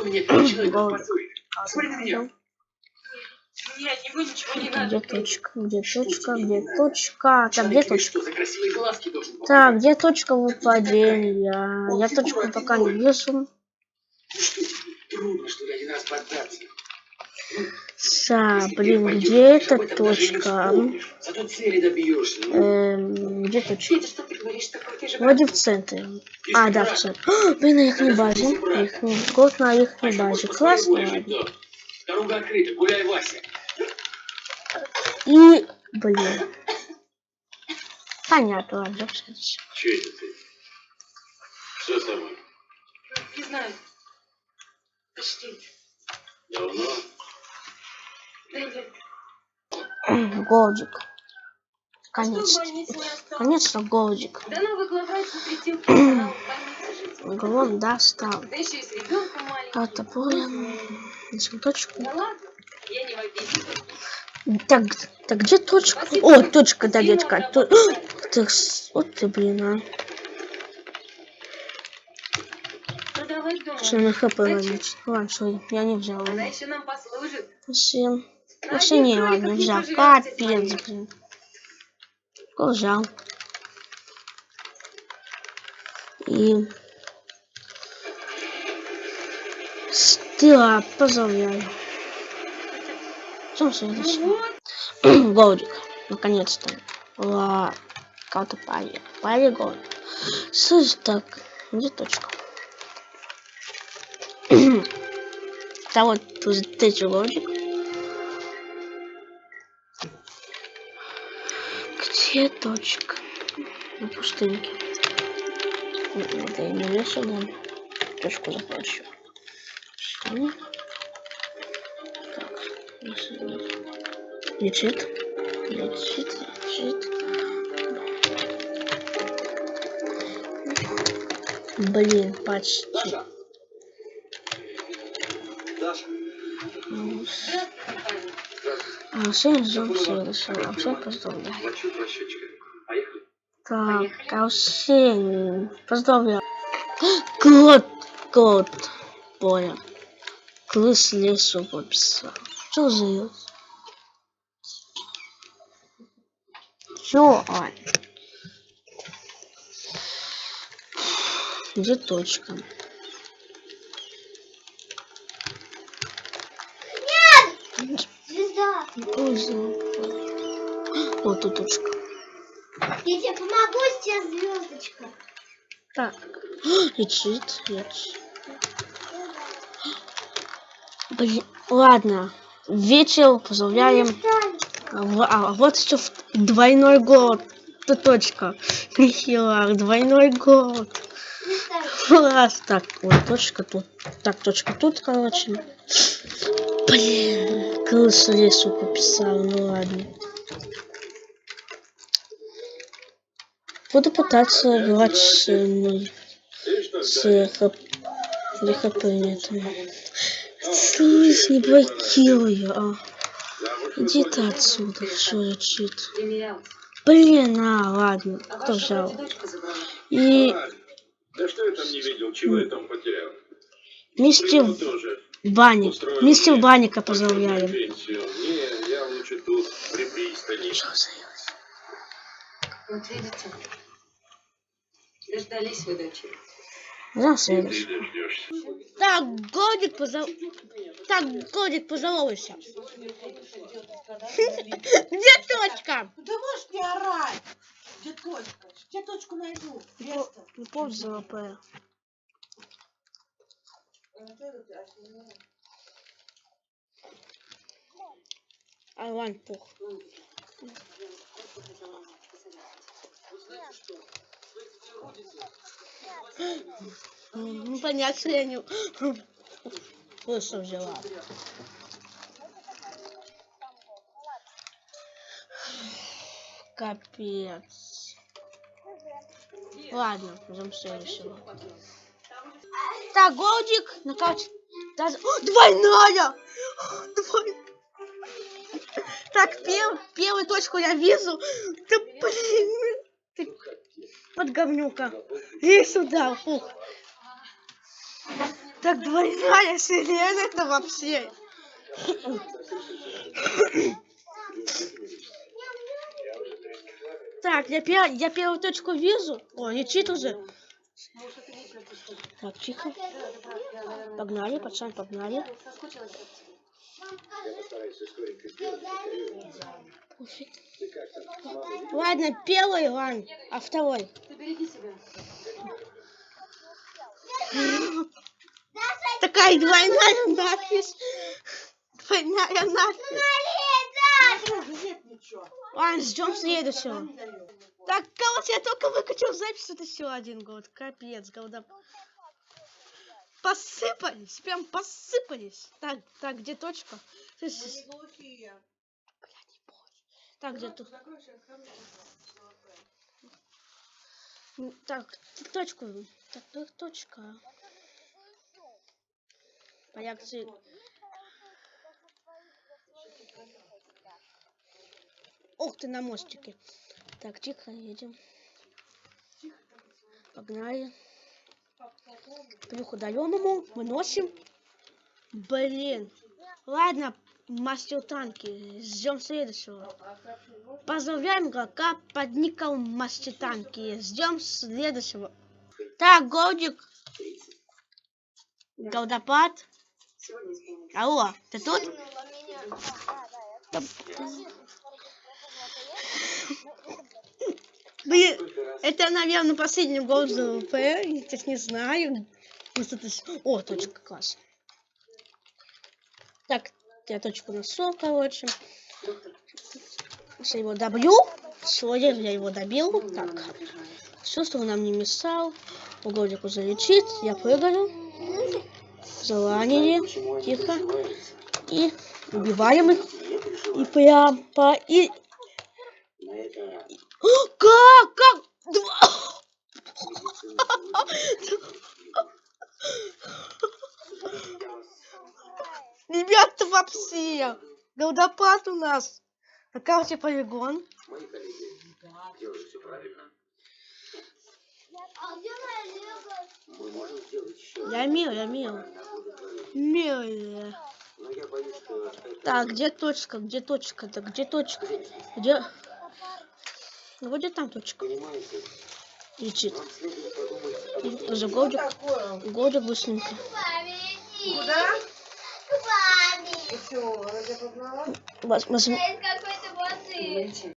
меня человек позорит. Смотри на меня. Нет, ему ничего не надо. Где точка? Где точка? Где точка? Так, где точка? Что за красивые глазки должен был? Так, где точка выпадения? Я точку пока не вижу. Трудно, что ли, один раз поддаться. Блин, где эта точка? Зато цели добьешься. Где точка? Это что ты говоришь такое? Ты же Вроде в центре. А, да, в центре. Блин, на их базе. Год на их базе. Классно. Ладно. Дорога открыта, гуляй, Вася. И, блин. Понятно, ладно. Че это ты? Что с тобой? не знаю. Почти. Давно? Да нет. Голдик. Что в Конец. больнице не осталось? Конечно, голдик. Да новый главврач запретил персонал в больнице жить. Голод достал. Да еще и с ребенком маленьким. А топором. Точку. Да ладно, я не в обиде. Так, где точка? О, точка, да, детка. Вот ты, блин, а. Ну давай дома. Что на хп ловить? Ладно, что я не взял. Она еще нам послужит. Вообще не, ладно, взял. Капец, блин. Взял. И... Стила, поздравляю. Чем следующий? Голдик. Наконец-то. Кого-то паре голд. Слушай, так, где точка? Да вот, тут третий голдик. Где точка? На пустынке. Это я не вешу, да. Точку захвачу. Так, лечит. Блин, почти. Даша. Всем ждем следующего. Всем поздравляю. Плачу прощечкой. Поехали. Так, всем поздравляю. Кот. Понял. Крыс лесу пописал. Что за... Чё? Где точка? Нет! Звезда! Вот тут точка. Я тебе помогу сейчас, звездочка. Так. Лечит. Блин, ладно. Вечер, поздравляем. Вот еще двойной год. Тут точка. Нихера, двойной год. Раз, так, вот точка тут. Так, точка тут, короче. Блин, крыса лесу пописал, ну ладно. Буду пытаться играть с ХП нет. Слышь, не блокирую, а. Иди ты отсюда, что лечит. Блин, ладно, кто взял? И... Да что я там не видел, чего я там потерял? Мистер Баника поздравляем. Не, я лучше тут при пристани. Что заелось? Вот видите, дождались вы дочери. Да, Ты следующий. дождешься. Так, Годик, поздоровайся. Где точка? Ты можешь не орать? Где точка? Я точку найду. Место. Не помню за ВП. А, ладно, пух. Ну, понятно, что я не... Просто взяла. Капец. Ладно, ждем следующего. Так, Голдик, на карте. Даже... О, двойная! Так, первую точку я вижу. Да блин. Ты под говнюка. Иди сюда, фух. Так двойная сирена это вообще. Так, я первую точку вижу. О, лечит уже. Может, это не пропустил. Так, тихо. Погнали, пацан, погнали. Соскучилась по тебе. Пофиг. Ладно, первый ран, а второй. Ты береги себя. Такая двойная надпись. Двойная надпись. Нет ничего. Ладно, ждем следующего. Не дает. Так, короче, я только выкатил запись, тут еще один год. Капец, голда. Посыпались, прям посыпались. Так, где точка? Они глухие. Так, где тут? Закрой сейчас камеру. Так, точку. Так, точка. По реакции. Ух ты, на мостике. Так, тихо, едем. Погнали. Плюху даем ему, выносим. Блин. Ладно, мастер танки. Ждем следующего. Поздравляем игрока под ником мастер танки. Ждем следующего. Так, Голдик. Голдопад. Сегодня исполнится. Алло, ты тут? Блин, это, наверное, последний гол за ВП. Я сейчас не знаю. О, точка, класс. Так, я точку нашел, короче. Сейчас его добью. Все, я его добил. Так, все, что он нам не мешал. Голдик уже лечит. Я прыгаю. Заранили. Тихо. И убиваем их. И прям по... И... Как? Ребята, вообще. Голдопад у нас. На карте полигон. Мои коллеги делают все правильно. А где моя лего? Мы можем сделать еще. Я мил. Мил. Но я боюсь, что это... Так, где точка? Так, где точка? Где? Ну, вроде там точка. Понимаете, Лечит. нам следует подумать об Уже Что такое? Голдик быстренько. Куда? К маме. И все, я погнала. Возьми. Из какой-то воды.